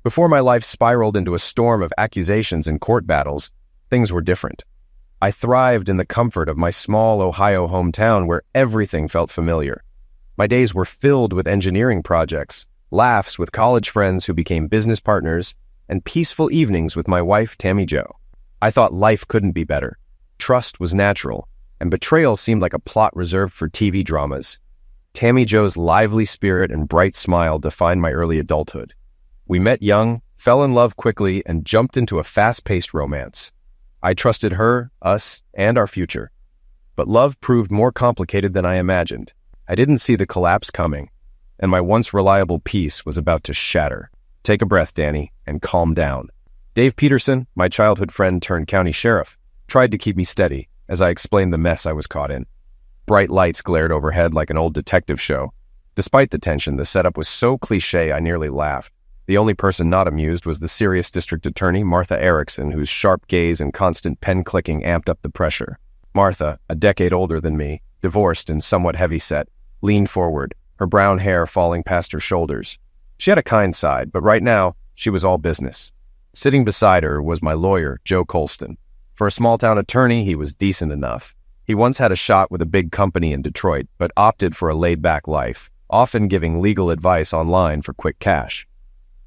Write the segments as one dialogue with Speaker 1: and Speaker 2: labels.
Speaker 1: Before my life spiraled into a storm of accusations and court battles, things were different. I thrived in the comfort of my small Ohio hometown where everything felt familiar. My days were filled with engineering projects, laughs with college friends who became business partners, and peaceful evenings with my wife, Tammy Jo. I thought life couldn't be better. Trust was natural, and betrayal seemed like a plot reserved for TV dramas. Tammy Jo's lively spirit and bright smile defined my early adulthood. We met young, fell in love quickly, and jumped into a fast-paced romance. I trusted her, us, and our future. But love proved more complicated than I imagined. I didn't see the collapse coming, and my once reliable peace was about to shatter. Take a breath, Danny, and calm down. Dave Peterson, my childhood friend turned county sheriff, tried to keep me steady as I explained the mess I was caught in. Bright lights glared overhead like an old detective show. Despite the tension, the setup was so cliché I nearly laughed. The only person not amused was the serious district attorney, Martha Erickson, whose sharp gaze and constant pen-clicking amped up the pressure. Martha, a decade older than me, divorced and somewhat heavy-set, leaned forward, her brown hair falling past her shoulders. She had a kind side, but right now, she was all business. Sitting beside her was my lawyer, Joe Colston. For a small-town attorney, he was decent enough. He once had a shot with a big company in Detroit, but opted for a laid-back life, often giving legal advice online for quick cash.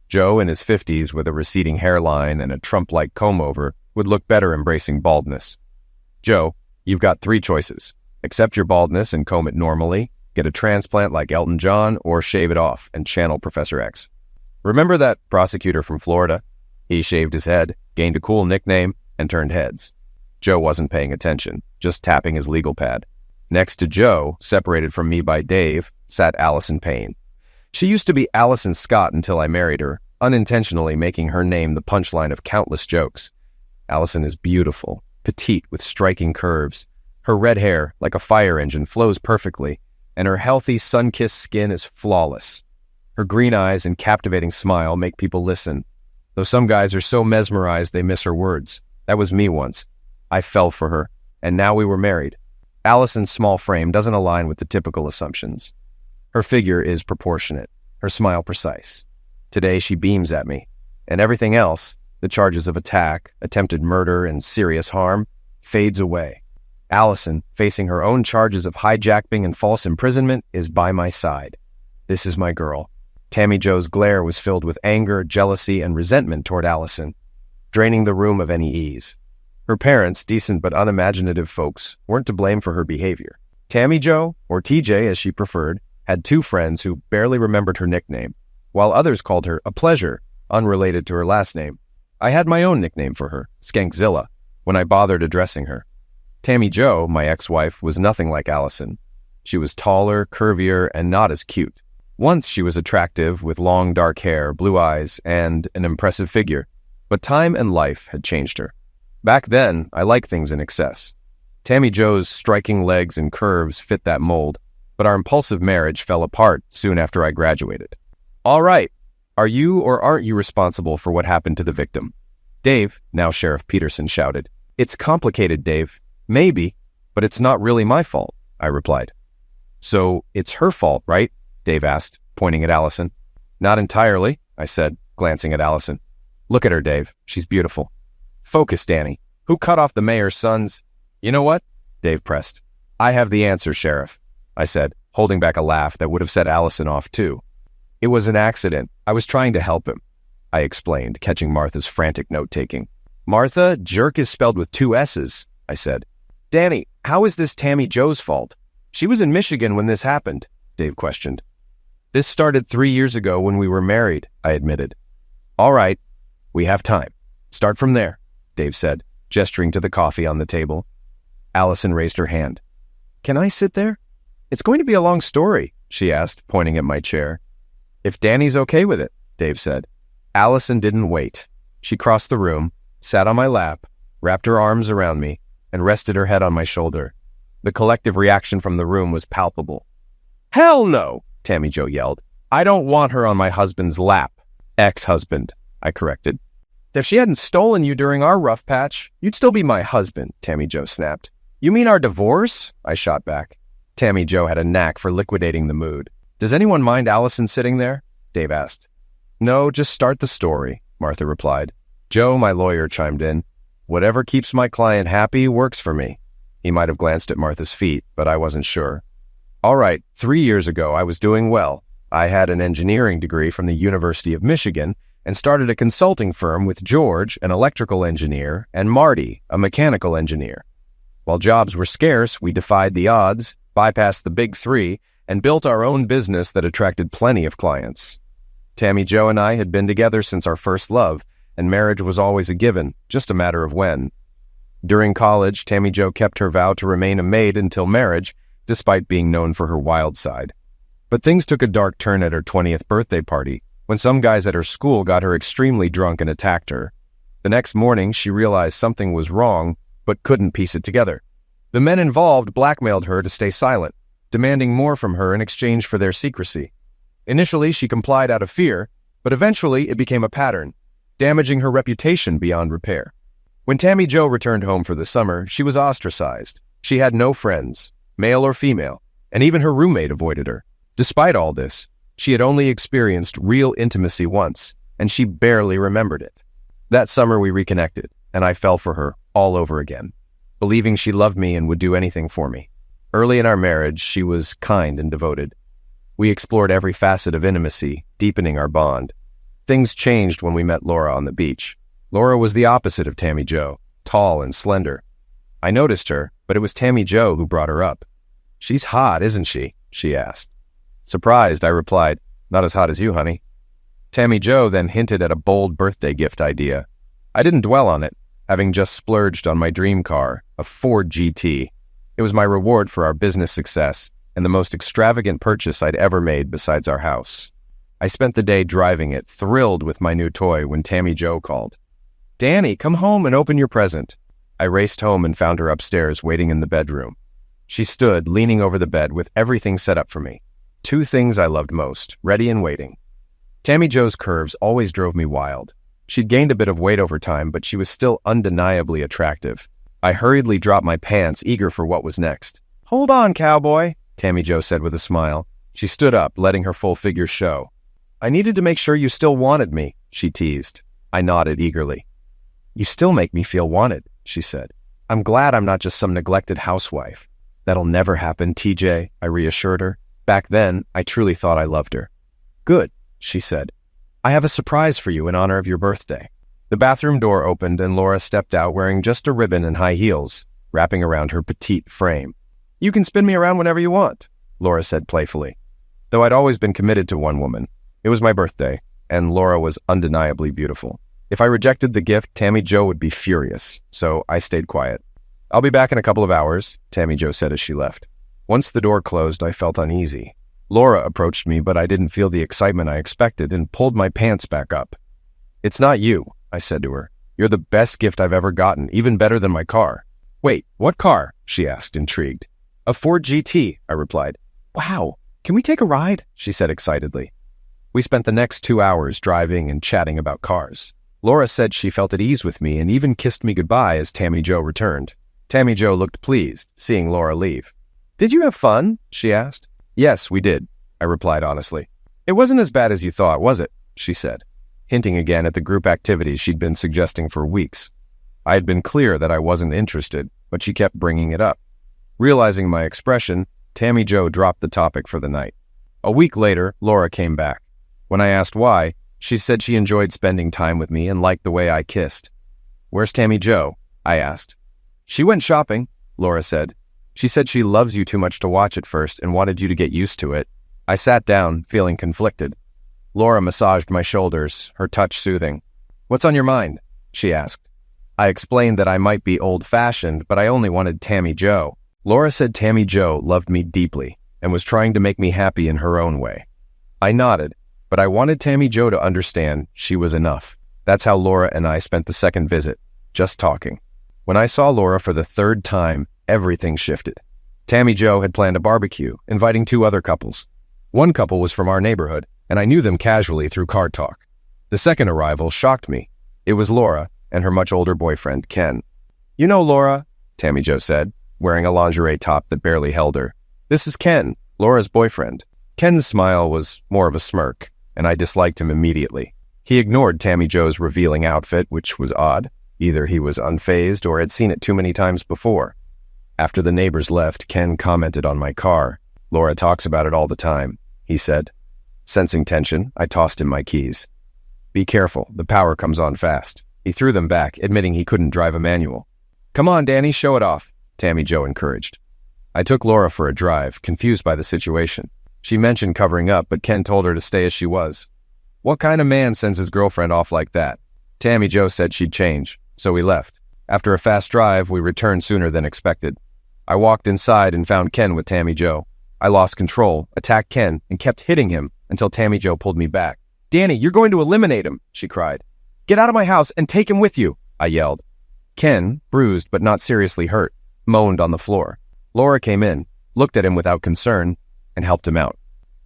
Speaker 1: Joe, in his 50s with a receding hairline and a Trump-like comb-over, would look better embracing baldness. Joe, you've got 3 choices. Accept your baldness and comb it normally, get a transplant like Elton John, or shave it off and channel Professor X. Remember that prosecutor from Florida? He shaved his head, gained a cool nickname, and turned heads. Joe wasn't paying attention, just tapping his legal pad. Next to Joe, separated from me by Dave, sat Allison Payne. She used to be Allison Scott until I married her, unintentionally making her name the punchline of countless jokes. Allison is beautiful, petite with striking curves. Her red hair, like a fire engine, flows perfectly, and her healthy, sun-kissed skin is flawless. Her green eyes and captivating smile make people listen, though some guys are so mesmerized they miss her words. That was me once. I fell for her, and now we were married. Allison's small frame doesn't align with the typical assumptions. Her figure is proportionate, her smile precise. Today she beams at me, and everything else, the charges of attack, attempted murder, and serious harm, fades away. Allison, facing her own charges of hijacking and false imprisonment, is by my side. This is my girl. Tammy Jo's glare was filled with anger, jealousy, and resentment toward Allison, draining the room of any ease. Her parents, decent but unimaginative folks, weren't to blame for her behavior. Tammy Jo, or TJ as she preferred, had 2 friends who barely remembered her nickname, while others called her a pleasure, unrelated to her last name. I had my own nickname for her, Skankzilla, when I bothered addressing her. Tammy Jo, my ex-wife, was nothing like Allison. She was taller, curvier, and not as cute. Once she was attractive, with long dark hair, blue eyes, and an impressive figure, but time and life had changed her. Back then, I liked things in excess. Tammy Jo's striking legs and curves fit that mold, but our impulsive marriage fell apart soon after I graduated. All right, are you or aren't you responsible for what happened to the victim? Dave, now Sheriff Peterson, shouted. It's complicated, Dave. Maybe, but it's not really my fault, I replied. So it's her fault, right? Dave asked, pointing at Allison. Not entirely, I said, glancing at Allison. Look at her, Dave. She's beautiful. Focus, Danny. Who cut off the mayor's sons? You know what? Dave pressed. I have the answer, Sheriff, I said, holding back a laugh that would have set Allison off too. It was an accident. I was trying to help him, I explained, catching Martha's frantic note-taking. Martha, jerk is spelled with 2 S's, I said. Danny, how is this Tammy Jo's fault? She was in Michigan when this happened, Dave questioned. This started 3 years ago when we were married, I admitted. All right, we have time. Start from there, Dave said, gesturing to the coffee on the table. Allison raised her hand. Can I sit there? It's going to be a long story, she asked, pointing at my chair. If Danny's okay with it, Dave said. Allison didn't wait. She crossed the room, sat on my lap, wrapped her arms around me, and rested her head on my shoulder. The collective reaction from the room was palpable. Hell no, Tammy Jo yelled. I don't want her on my husband's lap. Ex-husband, I corrected. If she hadn't stolen you during our rough patch, you'd still be my husband, Tammy Jo snapped. You mean our divorce? I shot back. Tammy Jo had a knack for liquidating the mood. Does anyone mind Allison sitting there? Dave asked. No, just start the story, Martha replied. Joe, my lawyer, chimed in. Whatever keeps my client happy works for me. He might have glanced at Martha's feet, but I wasn't sure. All right, 3 years ago, I was doing well. I had an engineering degree from the University of Michigan and started a consulting firm with George, an electrical engineer, and Marty, a mechanical engineer. While jobs were scarce, we defied the odds, bypassed the big three, and built our own business that attracted plenty of clients. Tammy Jo and I had been together since our first love, and marriage was always a given, just a matter of when. During college, Tammy Jo kept her vow to remain a maid until marriage, despite being known for her wild side. But things took a dark turn at her 20th birthday party, when some guys at her school got her extremely drunk and attacked her. The next morning, she realized something was wrong, but couldn't piece it together. The men involved blackmailed her to stay silent, demanding more from her in exchange for their secrecy. Initially, she complied out of fear, but eventually it became a pattern, damaging her reputation beyond repair. When Tammy Jo returned home for the summer, she was ostracized. She had no friends, male or female, and even her roommate avoided her. Despite all this, she had only experienced real intimacy once, and she barely remembered it. That summer we reconnected, and I fell for her all over again, believing she loved me and would do anything for me. Early in our marriage, she was kind and devoted. We explored every facet of intimacy, deepening our bond. Things changed when we met Laura on the beach. Laura was the opposite of Tammy Jo, tall and slender. I noticed her, but it was Tammy Jo who brought her up. She's hot, isn't she? She asked. Surprised, I replied, not as hot as you, honey. Tammy Jo then hinted at a bold birthday gift idea. I didn't dwell on it, having just splurged on my dream car, a Ford GT. It was my reward for our business success and the most extravagant purchase I'd ever made besides our house. I spent the day driving it, thrilled with my new toy, when Tammy Jo called. Danny, come home and open your present. I raced home and found her upstairs waiting in the bedroom. She stood, leaning over the bed with everything set up for me. 2 things I loved most, ready and waiting. Tammy Jo's curves always drove me wild. She'd gained a bit of weight over time, but she was still undeniably attractive. I hurriedly dropped my pants, eager for what was next. Hold on, cowboy, Tammy Jo said with a smile. She stood up, letting her full figure show. I needed to make sure you still wanted me, she teased. I nodded eagerly. You still make me feel wanted, she said. I'm glad I'm not just some neglected housewife. That'll never happen, TJ, I reassured her. Back then, I truly thought I loved her. Good, she said. I have a surprise for you in honor of your birthday. The bathroom door opened and Laura stepped out wearing just a ribbon and high heels, wrapping around her petite frame. You can spin me around whenever you want, Laura said playfully. Though I'd always been committed to one woman, it was my birthday, and Laura was undeniably beautiful. If I rejected the gift, Tammy Jo would be furious, so I stayed quiet. I'll be back in a couple of hours, Tammy Jo said as she left. Once the door closed, I felt uneasy. Laura approached me, but I didn't feel the excitement I expected and pulled my pants back up. It's not you, I said to her. You're the best gift I've ever gotten, even better than my car. Wait, what car? She asked, intrigued. A Ford GT, I replied. Wow, can we take a ride? She said excitedly. We spent the next 2 hours driving and chatting about cars. Laura said she felt at ease with me and even kissed me goodbye as Tammy Jo returned. Tammy Jo looked pleased, seeing Laura leave. Did you have fun? She asked. Yes, we did, I replied honestly. It wasn't as bad as you thought, was it? She said, hinting again at the group activities she'd been suggesting for weeks. I had been clear that I wasn't interested, but she kept bringing it up. Realizing my expression, Tammy Jo dropped the topic for the night. A week later, Laura came back. When I asked why, she said she enjoyed spending time with me and liked the way I kissed. Where's Tammy Jo? I asked. She went shopping, Laura said. She said she loves you too much to watch at first and wanted you to get used to it. I sat down, feeling conflicted. Laura massaged my shoulders, her touch soothing. What's on your mind? She asked. I explained that I might be old-fashioned, but I only wanted Tammy Jo. Laura said Tammy Jo loved me deeply and was trying to make me happy in her own way. I nodded, but I wanted Tammy Jo to understand she was enough. That's how Laura and I spent the second visit, just talking. When I saw Laura for the 3rd time, everything shifted. Tammy Jo had planned a barbecue, inviting 2 other couples. One couple was from our neighborhood, and I knew them casually through car talk. The second arrival shocked me. It was Laura and her much older boyfriend, Ken. You know Laura, Tammy Jo said, wearing a lingerie top that barely held her. This is Ken, Laura's boyfriend. Ken's smile was more of a smirk, and I disliked him immediately. He ignored Tammy Joe's revealing outfit, which was odd. Either he was unfazed or had seen it too many times before. After the neighbors left, Ken commented on my car. "Laura talks about it all the time," he said. Sensing tension, I tossed him my keys. "Be careful, the power comes on fast." He threw them back, admitting he couldn't drive a manual. "Come on, Danny, show it off," Tammy Jo encouraged. I took Laura for a drive, confused by the situation. She mentioned covering up, but Ken told her to stay as she was. What kind of man sends his girlfriend off like that? Tammy Jo said she'd change, so we left. After a fast drive, we returned sooner than expected. I walked inside and found Ken with Tammy Jo. I lost control, attacked Ken, and kept hitting him until Tammy Jo pulled me back. "Danny, you're going to eliminate him," she cried. "Get out of my house and take him with you," I yelled. Ken, bruised but not seriously hurt, moaned on the floor. Laura came in, looked at him without concern, and helped him out.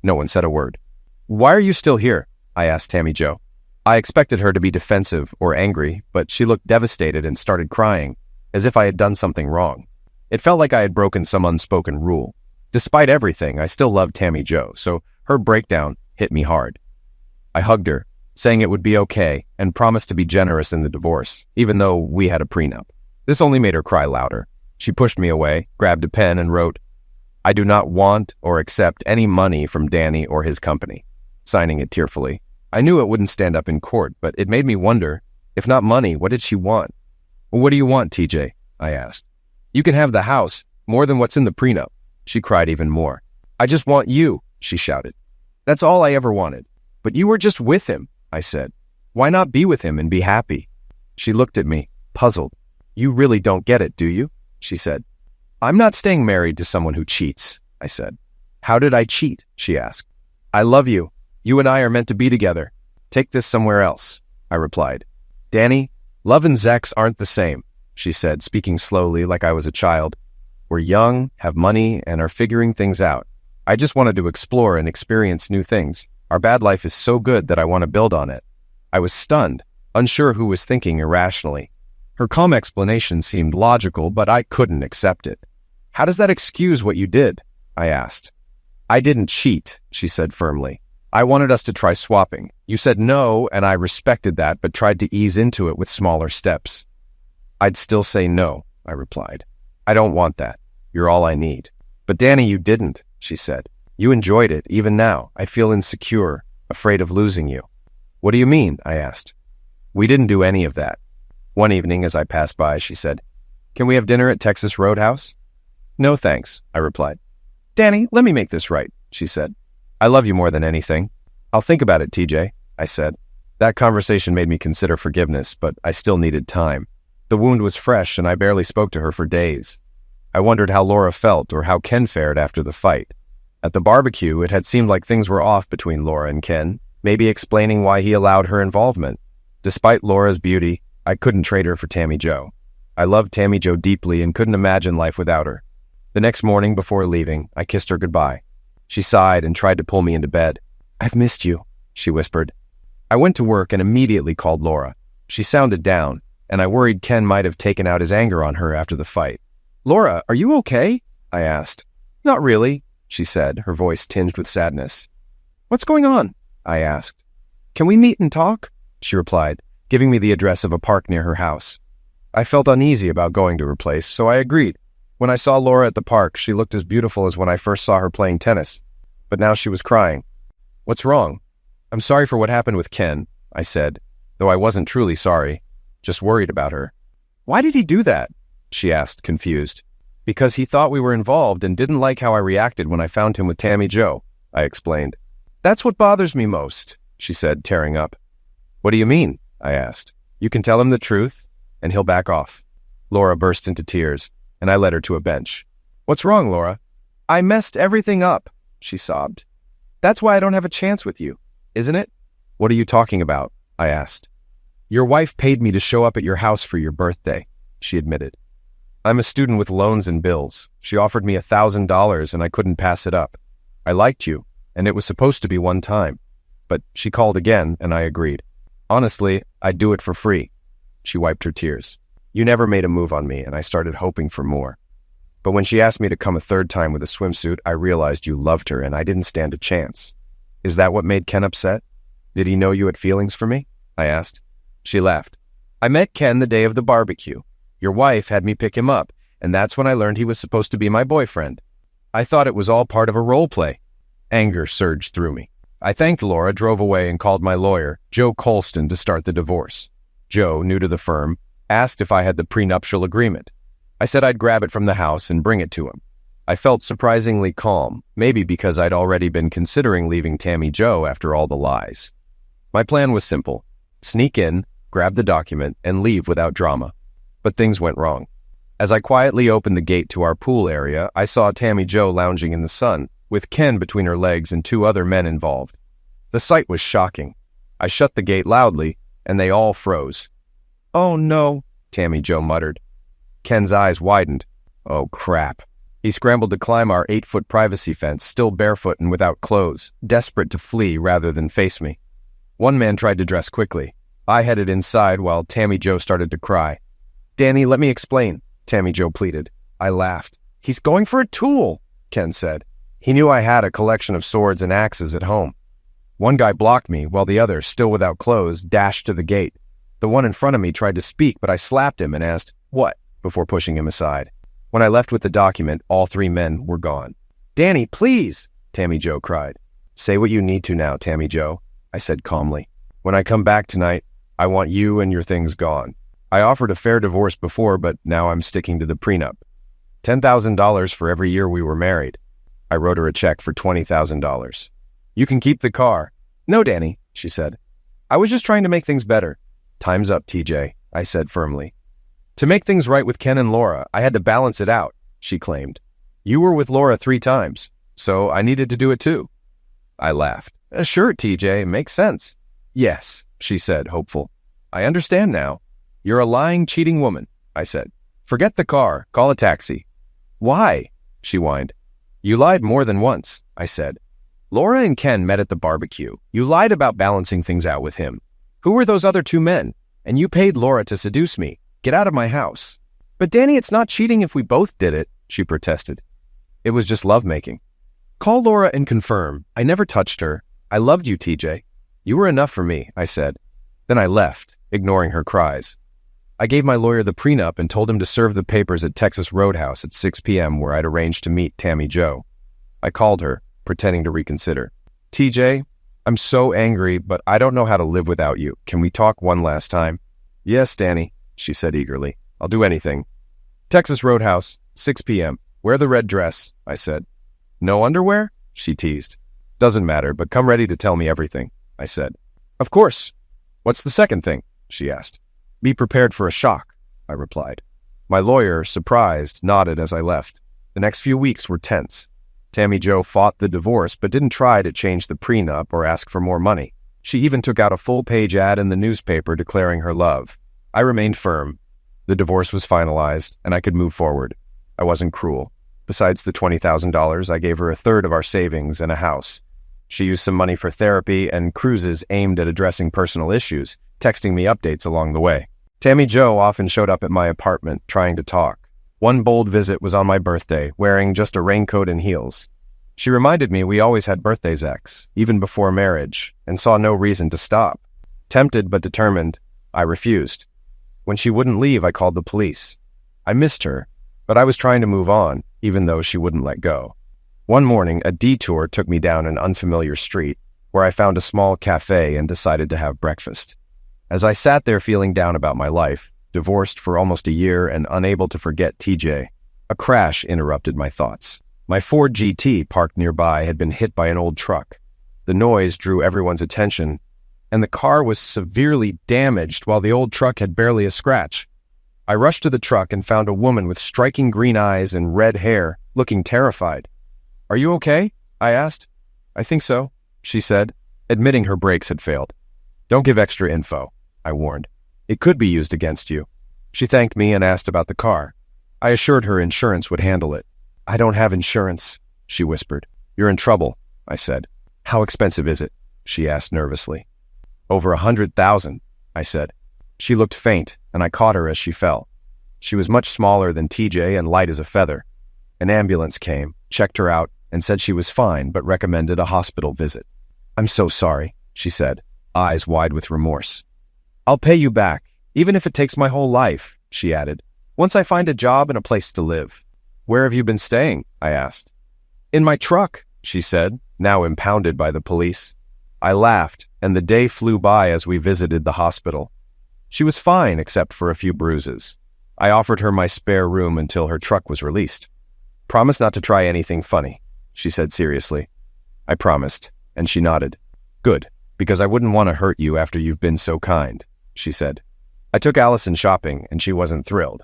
Speaker 1: No one said a word. "Why are you still here?" I asked Tammy Jo. I expected her to be defensive or angry, but she looked devastated and started crying, as if I had done something wrong. It felt like I had broken some unspoken rule. Despite everything, I still loved Tammy Jo, so her breakdown hit me hard. I hugged her, saying it would be okay, and promised to be generous in the divorce, even though we had a prenup. This only made her cry louder. She pushed me away, grabbed a pen, and wrote, "I do not want or accept any money from Danny or his company," signing it tearfully. I knew it wouldn't stand up in court, but it made me wonder, if not money, what did she want? "What do you want, TJ?" I asked. "You can have the house, more than what's in the prenup." She cried even more. "I just want you," she shouted. "That's all I ever wanted." "But you were just with him," I said. "Why not be with him and be happy?" She looked at me, puzzled. "You really don't get it, do you?" she said. "I'm not staying married to someone who cheats," I said. "How did I cheat?" she asked. "I love you. You and I are meant to be together. Take this somewhere else," I replied. "Danny, love and sex aren't the same," she said, speaking slowly like I was a child. "We're young, have money, and are figuring things out. I just wanted to explore and experience new things. Our bad life is so good that I want to build on it." I was stunned, unsure who was thinking irrationally. Her calm explanation seemed logical, but I couldn't accept it. "How does that excuse what you did?" I asked. "I didn't cheat," she said firmly. "I wanted us to try swapping. You said no, and I respected that, but tried to ease into it with smaller steps." "I'd still say no," I replied. "I don't want that. You're all I need." "But Danny, you didn't," she said. "You enjoyed it. Even now, I feel insecure, afraid of losing you." "What do you mean?" I asked. "We didn't do any of that." One evening, as I passed by, she said, "Can we have dinner at Texas Roadhouse?" "No, thanks," I replied. "Danny, let me make this right," she said. "I love you more than anything." "I'll think about it, TJ," I said. That conversation made me consider forgiveness, but I still needed time. The wound was fresh, and I barely spoke to her for days. I wondered how Laura felt or how Ken fared after the fight. At the barbecue, it had seemed like things were off between Laura and Ken, maybe explaining why he allowed her involvement. Despite Laura's beauty, I couldn't trade her for Tammy Jo. I loved Tammy Jo deeply and couldn't imagine life without her. The next morning, before leaving, I kissed her goodbye. She sighed and tried to pull me into bed. "I've missed you," she whispered. I went to work and immediately called Laura. She sounded down, and I worried Ken might have taken out his anger on her after the fight. "Laura, are you okay?" I asked. "Not really," she said, her voice tinged with sadness. "What's going on?" I asked. "Can we meet and talk?" she replied, giving me the address of a park near her house. I felt uneasy about going to her place, so I agreed. When I saw Laura at the park, she looked as beautiful as when I first saw her playing tennis. But now she was crying. "What's wrong?" "I'm sorry for what happened with Ken," I said, though I wasn't truly sorry, just worried about her. "Why did he do that?" she asked, confused. "Because he thought we were involved and didn't like how I reacted when I found him with Tammy Jo," I explained. "That's what bothers me most," she said, tearing up. "What do you mean?" I asked. "You can tell him the truth, and he'll back off." Laura burst into tears, and I led her to a bench. "What's wrong, Laura?" "I messed everything up," she sobbed. "That's why I don't have a chance with you, isn't it?" "What are you talking about?" I asked. "Your wife paid me to show up at your house for your birthday," she admitted. "I'm a student with loans and bills. She offered me $1,000 and I couldn't pass it up. I liked you, and it was supposed to be one time. But she called again, and I agreed. Honestly, I'd do it for free." She wiped her tears. "You never made a move on me, and I started hoping for more. But when she asked me to come a third time with a swimsuit, I realized you loved her, and I didn't stand a chance. Is that what made Ken upset? Did he know you had feelings for me? I asked. She laughed. I met Ken the day of the barbecue. Your wife had me pick him up, and that's when I learned he was supposed to be my boyfriend. I thought it was all part of a role play. Anger surged through me. I thanked Laura, drove away, and called my lawyer, Joe Colston, to start the divorce. Joe, new to the firm, asked if I had the prenuptial agreement. I said I'd grab it from the house and bring it to him. I felt surprisingly calm, maybe because I'd already been considering leaving Tammy Jo after all the lies. My plan was simple: sneak in, grab the document, and leave without drama. But things went wrong. As I quietly opened the gate to our pool area, I saw Tammy Jo lounging in the sun, with Ken between her legs and 2 other men involved. The sight was shocking. I shut the gate loudly, and they all froze. "Oh no," Tammy Jo muttered. Ken's eyes widened. Oh crap. He scrambled to climb our 8-foot privacy fence, still barefoot and without clothes, desperate to flee rather than face me. One man tried to dress quickly. I headed inside while Tammy Jo started to cry. "Danny, let me explain," Tammy Jo pleaded. I laughed. "He's going for a tool," Ken said. He knew I had a collection of swords and axes at home. One guy blocked me, while the other, still without clothes, dashed to the gate. The one in front of me tried to speak, but I slapped him and asked, "What?" before pushing him aside. When I left with the document, all 3 men were gone. "Danny, please!" Tammy Jo cried. "Say what you need to now, Tammy Jo," I said calmly. "When I come back tonight, I want you and your things gone. I offered a fair divorce before, but now I'm sticking to the prenup. $10,000 for every year we were married." I wrote her a check for $20,000. "You can keep the car." "No, Danny," she said. "I was just trying to make things better." "Time's up, TJ," I said firmly. "To make things right with Ken and Laura, I had to balance it out," she claimed. "You were with Laura 3 times, so I needed to do it too." I laughed. "Sure, TJ, makes sense." "Yes," she said, hopeful. "I understand now. You're a lying, cheating woman," I said. "Forget the car, call a taxi." "Why?" she whined. "You lied more than once," I said. "Laura and Ken met at the barbecue. You lied about balancing things out with him. Who were those other 2 men? And you paid Laura to seduce me. Get out of my house." "But Danny, it's not cheating if we both did it," she protested. "It was just lovemaking." "Call Laura and confirm. I never touched her. I loved you, TJ. You were enough for me," I said. Then I left, ignoring her cries. I gave my lawyer the prenup and told him to serve the papers at Texas Roadhouse at 6 p.m. where I'd arranged to meet Tammy Jo. I called her, pretending to reconsider. "TJ, I'm so angry, but I don't know how to live without you. Can we talk one last time?" "Yes, Danny," she said eagerly. "I'll do anything." "Texas Roadhouse, 6 p.m. Wear the red dress," I said. "No underwear?" she teased. "Doesn't matter, but come ready to tell me everything," I said. "Of course." "What's the second thing?" she asked. "Be prepared for a shock," I replied. My lawyer, surprised, nodded as I left. The next few weeks were tense. Tammy Jo fought the divorce, but didn't try to change the prenup or ask for more money. She even took out a full-page ad in the newspaper declaring her love. I remained firm. The divorce was finalized, and I could move forward. I wasn't cruel. Besides the $20,000, I gave her 1/3 of our savings and a house. She used some money for therapy and cruises aimed at addressing personal issues, texting me updates along the way. Tammy Jo often showed up at my apartment, trying to talk. One bold visit was on my birthday, wearing just a raincoat and heels. She reminded me we always had birthdays ex, even before marriage, and saw no reason to stop. Tempted but determined, I refused. When she wouldn't leave, I called the police. I missed her, but I was trying to move on, even though she wouldn't let go. One morning, a detour took me down an unfamiliar street, where I found a small cafe and decided to have breakfast. As I sat there feeling down about my life, divorced for almost a year and unable to forget TJ, a crash interrupted my thoughts. My Ford GT parked nearby had been hit by an old truck. The noise drew everyone's attention, and the car was severely damaged while the old truck had barely a scratch. I rushed to the truck and found a woman with striking green eyes and red hair, looking terrified. "Are you okay?" I asked. "I think so," she said, admitting her brakes had failed. "Don't give extra info," I warned. "It could be used against you." She thanked me and asked about the car. I assured her insurance would handle it. "I don't have insurance," she whispered. "You're in trouble," I said. "How expensive is it?" she asked nervously. "Over 100,000, I said. She looked faint, and I caught her as she fell. She was much smaller than TJ and light as a feather. An ambulance came, checked her out, and said she was fine, but recommended a hospital visit. "I'm so sorry," she said. eyes wide with remorse. "I'll pay you back, even if it takes my whole life," she added, "once I find a job and a place to live." "Where have you been staying?" I asked. "In my truck," she said, now impounded by the police. I laughed, and the day flew by as we visited the hospital. She was fine except for a few bruises. I offered her my spare room until her truck was released. "Promise not to try anything funny," she said seriously. I promised, and she nodded. "Good, because I wouldn't want to hurt you after you've been so kind," she said. I took Allison shopping, and she wasn't thrilled.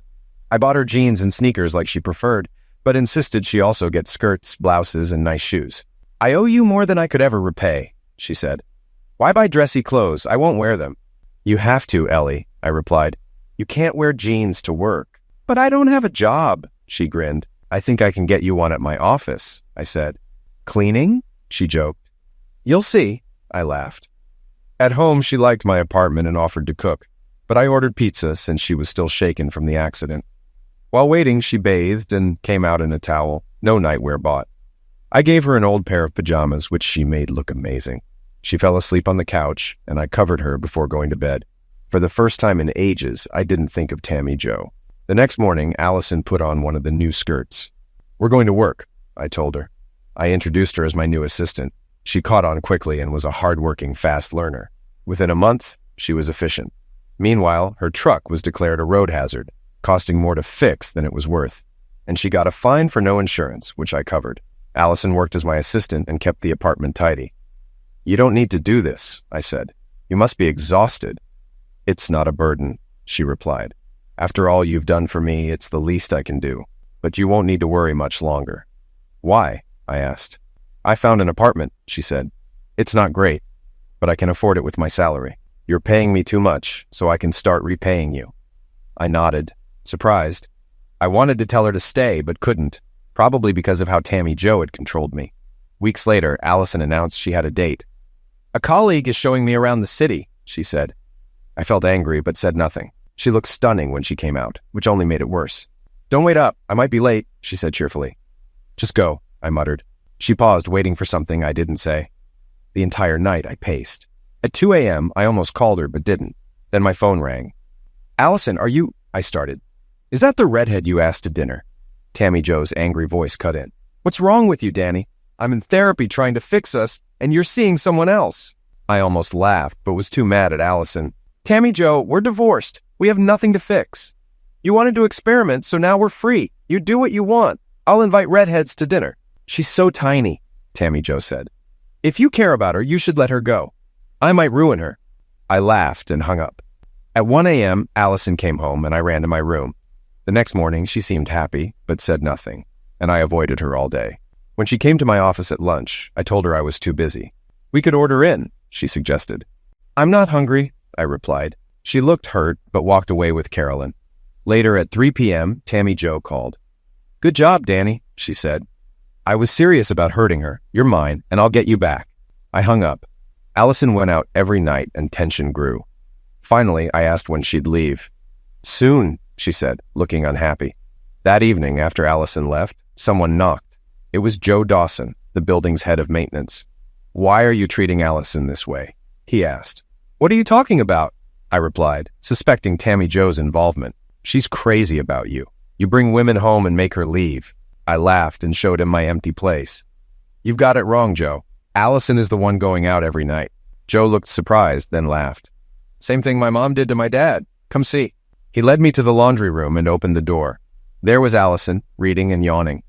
Speaker 1: I bought her jeans and sneakers like she preferred, but insisted she also get skirts, blouses, and nice shoes. "I owe you more than I could ever repay," she said. "Why buy dressy clothes? I won't wear them." "You have to, Ellie," I replied. "You can't wear jeans to work." "But I don't have a job," she grinned. "I think I can get you one at my office," I said. "Cleaning?" she joked. "You'll see," I laughed. At home, she liked my apartment and offered to cook, but I ordered pizza since she was still shaken from the accident. While waiting, she bathed and came out in a towel, no nightwear bought. I gave her an old pair of pajamas, which she made look amazing. She fell asleep on the couch, and I covered her before going to bed. For the first time in ages, I didn't think of Tammy Jo. The next morning, Allison put on one of the new skirts. "We're going to work," I told her. I introduced her as my new assistant. She caught on quickly and was a hard-working, fast learner. Within a month, she was efficient. Meanwhile, her truck was declared a road hazard, costing more to fix than it was worth, and she got a fine for no insurance, which I covered. Allison worked as my assistant and kept the apartment tidy. "You don't need to do this," I said. "You must be exhausted." "It's not a burden," she replied. "After all you've done for me, it's the least I can do. But you won't need to worry much longer." "Why?" I asked. "I found an apartment," she said. "It's not great, but I can afford it with my salary. You're paying me too much, so I can start repaying you." I nodded, surprised. I wanted to tell her to stay, but couldn't, probably because of how Tammy Jo had controlled me. Weeks later, Allison announced she had a date. "A colleague is showing me around the city," she said. I felt angry, but said nothing. She looked stunning when she came out, which only made it worse. "Don't wait up, I might be late," she said cheerfully. "Just go," I muttered. She paused, waiting for something I didn't say. The entire night, I paced. At 2 a.m., I almost called her, but didn't. Then my phone rang. "Allison, are you—" I started. "Is that the redhead you asked to dinner?" Tammy Jo's angry voice cut in. "What's wrong with you, Danny? I'm in therapy trying to fix us, and you're seeing someone else." I almost laughed, but was too mad at Allison. "Tammy Jo, we're divorced. We have nothing to fix. You wanted to experiment, so now we're free. You do what you want. I'll invite redheads to dinner." "She's so tiny," Tammy Jo said. "If you care about her, you should let her go. I might ruin her." I laughed and hung up. At 1 a.m., Allison came home, and I ran to my room. The next morning, she seemed happy, but said nothing, and I avoided her all day. When she came to my office at lunch, I told her I was too busy. "We could order in," she suggested. "I'm not hungry," I replied. She looked hurt, but walked away with Carolyn. Later at 3 p.m., Tammy Jo called. "Good job, Danny," she said. "I was serious about hurting her. You're mine, and I'll get you back." I hung up. Allison went out every night, and tension grew. Finally, I asked when she'd leave. "Soon," she said, looking unhappy. That evening, after Allison left, someone knocked. It was Joe Dawson, the building's head of maintenance. "Why are you treating Allison this way?" he asked. "What are you talking about?" I replied, suspecting Tammy Jo's involvement. "She's crazy about you. You bring women home and make her leave." I laughed and showed him my empty place. "You've got it wrong, Joe. Allison is the one going out every night." Joe looked surprised, then laughed. "Same thing my mom did to my dad. Come see." He led me to the laundry room and opened the door. There was Allison, reading and yawning.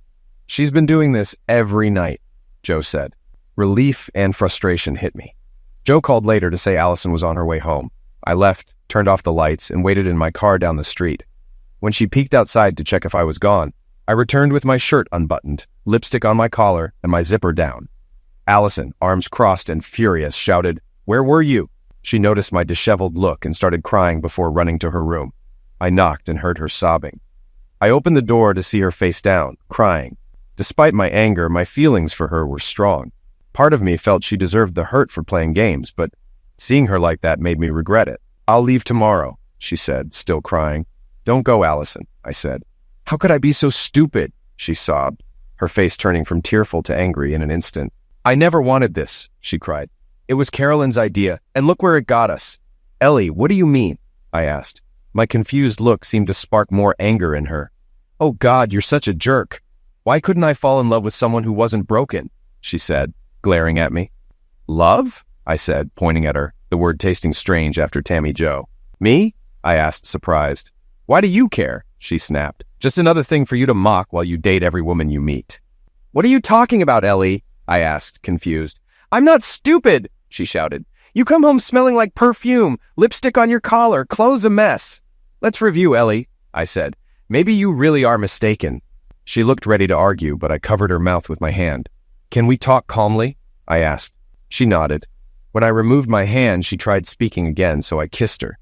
Speaker 1: "She's been doing this every night," Joe said. Relief and frustration hit me. Joe called later to say Allison was on her way home. I left, turned off the lights, and waited in my car down the street. When she peeked outside to check if I was gone, I returned with my shirt unbuttoned, lipstick on my collar, and my zipper down. Allison, arms crossed and furious, shouted, "Where were you?" She noticed my disheveled look and started crying before running to her room. I knocked and heard her sobbing. I opened the door to see her face down, crying. Despite my anger, my feelings for her were strong. Part of me felt she deserved the hurt for playing games, but seeing her like that made me regret it. "I'll leave tomorrow," she said, still crying. "Don't go, Allison," I said. "How could I be so stupid?" she sobbed, her face turning from tearful to angry in an instant. "I never wanted this," she cried. It was Carolyn's idea, and look where it got us. Ellie, what do you mean? I asked. My confused look seemed to spark more anger in her. Oh God, you're such a jerk. Why couldn't I fall in love with someone who wasn't broken? She said, glaring at me. Love? I said, pointing at her, the word tasting strange after Tammy Jo. Me? I asked, surprised. Why do you care? She snapped. Just another thing for you to mock while you date every woman you meet. What are you talking about, Ellie? I asked, confused. I'm not stupid, she shouted. You come home smelling like perfume, lipstick on your collar, clothes a mess. Let's review, Ellie, I said. Maybe you really are mistaken. She looked ready to argue, but I covered her mouth with my hand. Can we talk calmly? I asked. She nodded. When I removed my hand, she tried speaking again, so I kissed her.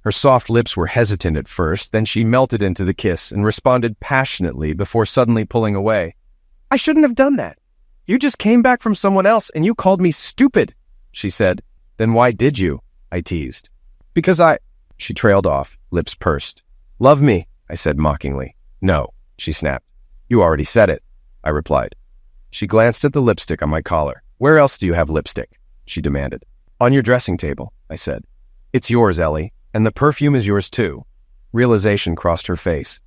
Speaker 1: Her soft lips were hesitant at first, then she melted into the kiss and responded passionately before suddenly pulling away. I shouldn't have done that. You just came back from someone else and you called me stupid, she said. Then why did you? I teased. Because She trailed off, lips pursed. Love me, I said mockingly. No, she snapped. You already said it, I replied. She glanced at the lipstick on my collar. Where else do you have lipstick? She demanded. On your dressing table, I said. It's yours, Ellie, and the perfume is yours too. Realization crossed her face.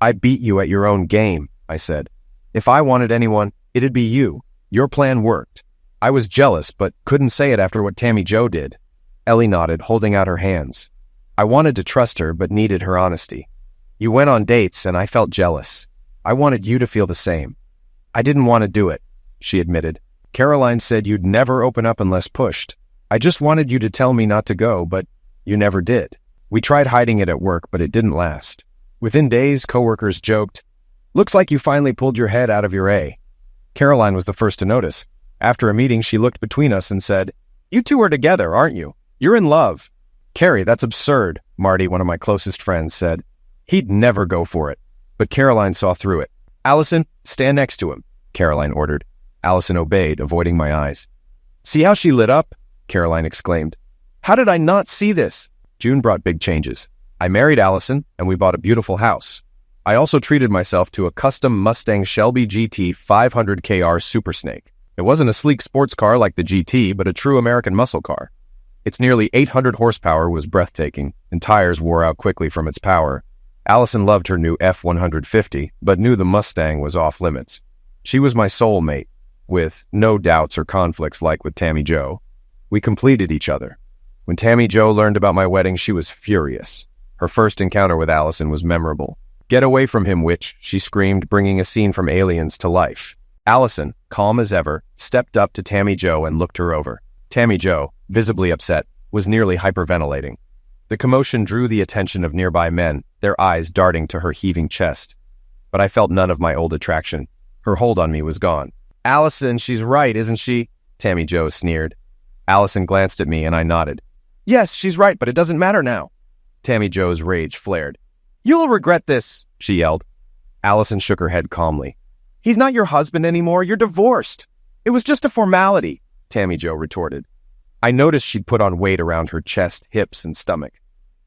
Speaker 1: I beat you at your own game, I said. If I wanted anyone, it'd be you. Your plan worked. I was jealous, but couldn't say it after what Tammy Jo did. Ellie nodded, holding out her hands. I wanted to trust her, but needed her honesty. You went on dates, and I felt jealous. I wanted you to feel the same. I didn't want to do it, she admitted. Caroline said you'd never open up unless pushed. I just wanted you to tell me not to go, but you never did. We tried hiding it at work, but it didn't last. Within days, coworkers joked, looks like you finally pulled your head out of your A. Caroline was the first to notice. After a meeting, she looked between us and said, you two are together, aren't you? You're in love. Carrie, that's absurd, Marty, one of my closest friends, said. He'd never go for it. But Caroline saw through it. Allison, stand next to him, Caroline ordered. Allison obeyed, avoiding my eyes. See how she lit up? Caroline exclaimed. How did I not see this? June brought big changes. I married Allison, and we bought a beautiful house. I also treated myself to a custom Mustang Shelby GT 500 KR Super Snake. It wasn't a sleek sports car like the GT, but a true American muscle car. Its nearly 800 horsepower was breathtaking, and tires wore out quickly from its power. Allison loved her new F-150, but knew the Mustang was off limits. She was my soulmate, with no doubts or conflicts like with Tammy Jo. We completed each other. When Tammy Jo learned about my wedding, she was furious. Her first encounter with Allison was memorable. Get away from him, witch, she screamed, bringing a scene from Aliens to life. Allison, calm as ever, stepped up to Tammy Jo and looked her over. Tammy Jo, visibly upset, was nearly hyperventilating. The commotion drew the attention of nearby men, their eyes darting to her heaving chest. But I felt none of my old attraction. Her hold on me was gone. Allison, she's right, isn't she? Tammy Jo sneered. Allison glanced at me and I nodded. Yes, she's right, but it doesn't matter now. Tammy Jo's rage flared. You'll regret this, she yelled. Allison shook her head calmly. He's not your husband anymore, you're divorced. It was just a formality, Tammy Jo retorted. I noticed she'd put on weight around her chest, hips, and stomach.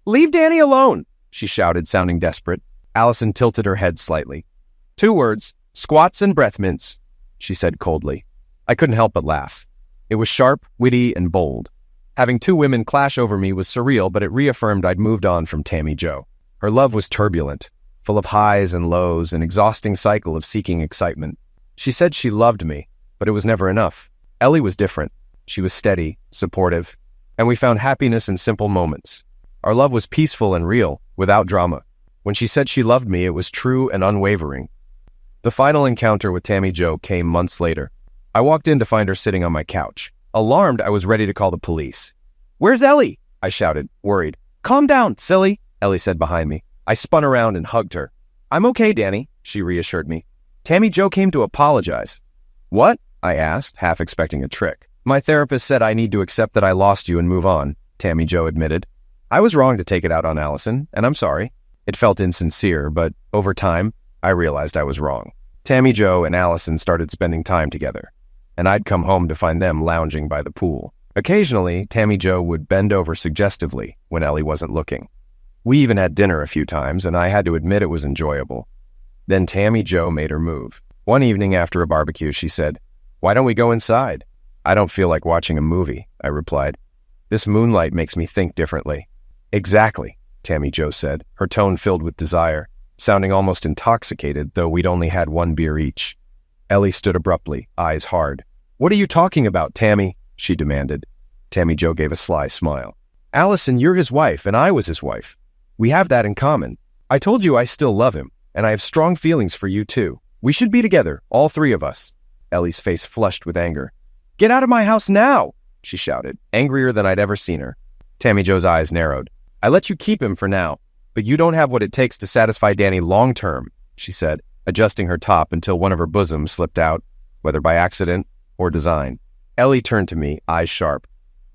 Speaker 1: Leave Danny alone, she shouted, sounding desperate. Allison tilted her head slightly. 2 words, squats and breath mints, she said coldly. I couldn't help but laugh. It was sharp, witty, and bold. Having 2 women clash over me was surreal, but it reaffirmed I'd moved on from Tammy Jo. Her love was turbulent, full of highs and lows, an exhausting cycle of seeking excitement. She said she loved me, but it was never enough. Ellie was different. She was steady, supportive, and we found happiness in simple moments. Our love was peaceful and real, without drama. When she said she loved me, it was true and unwavering. The final encounter with Tammy Jo came months later. I walked in to find her sitting on my couch. Alarmed, I was ready to call the police. Where's Ellie? I shouted, worried. Calm down, silly, Ellie said behind me. I spun around and hugged her. I'm okay, Danny, she reassured me. Tammy Jo came to apologize. What? I asked, half expecting a trick. My therapist said I need to accept that I lost you and move on, Tammy Jo admitted. I was wrong to take it out on Allison, and I'm sorry. It felt insincere, but over time, I realized I was wrong. Tammy Jo and Allison started spending time together, and I'd come home to find them lounging by the pool. Occasionally, Tammy Jo would bend over suggestively when Ellie wasn't looking. We even had dinner a few times, and I had to admit it was enjoyable. Then Tammy Jo made her move. One evening after a barbecue, she said, "Why don't we go inside?" I don't feel like watching a movie, I replied. This moonlight makes me think differently. Exactly, Tammy Jo said, her tone filled with desire, sounding almost intoxicated, though we'd only had one beer each. Ellie stood abruptly, eyes hard. What are you talking about, Tammy? She demanded. Tammy Jo gave a sly smile. Allison, you're his wife, and I was his wife. We have that in common. I told you I still love him, and I have strong feelings for you too. We should be together, all three of us. Ellie's face flushed with anger. Get out of my house now, she shouted, angrier than I'd ever seen her. Tammy Jo's eyes narrowed. I let you keep him for now, but you don't have what it takes to satisfy Danny long-term, she said, adjusting her top until one of her bosoms slipped out, whether by accident or design. Ellie turned to me, eyes sharp.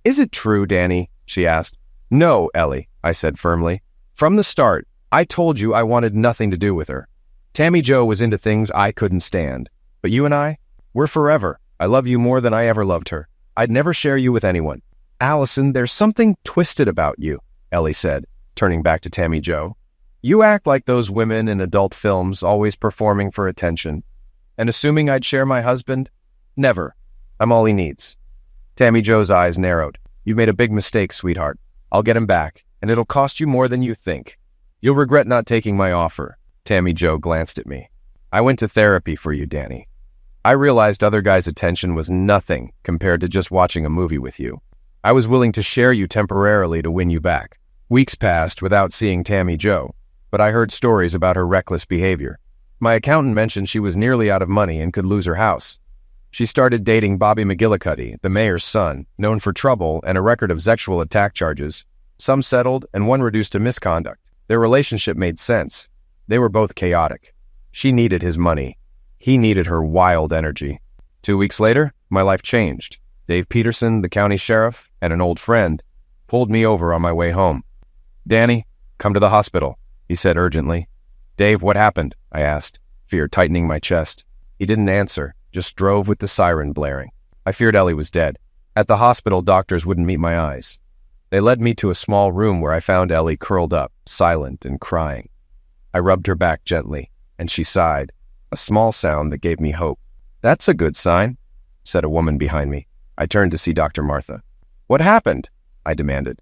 Speaker 1: Is it true, Danny? She asked. No, Ellie, I said firmly. From the start, I told you I wanted nothing to do with her. Tammy Jo was into things I couldn't stand. But you and I, we're forever. I love you more than I ever loved her. I'd never share you with anyone. Allison, there's something twisted about you, Ellie said, turning back to Tammy Jo. You act like those women in adult films, always performing for attention. And assuming I'd share my husband? Never. I'm all he needs. Tammy Jo's eyes narrowed. You've made a big mistake, sweetheart. I'll get him back, and it'll cost you more than you think. You'll regret not taking my offer. Tammy Jo glanced at me. I went to therapy for you, Danny. I realized other guys' attention was nothing compared to just watching a movie with you. I was willing to share you temporarily to win you back. Weeks passed without seeing Tammy Jo, but I heard stories about her reckless behavior. My accountant mentioned she was nearly out of money and could lose her house. She started dating Bobby McGillicuddy, the mayor's son, known for trouble and a record of sexual attack charges. Some settled and one reduced to misconduct. Their relationship made sense. They were both chaotic. She needed his money. He needed her wild energy. 2 weeks later, my life changed. Dave Peterson, the county sheriff, and an old friend pulled me over on my way home. Danny, come to the hospital, he said urgently. Dave, what happened? I asked, fear tightening my chest. He didn't answer, just drove with the siren blaring. I feared Ellie was dead. At the hospital, doctors wouldn't meet my eyes. They led me to a small room where I found Ellie curled up, silent and crying. I rubbed her back gently, and she sighed, a small sound that gave me hope. That's a good sign, said a woman behind me. I turned to see Dr. Martha. What happened? I demanded.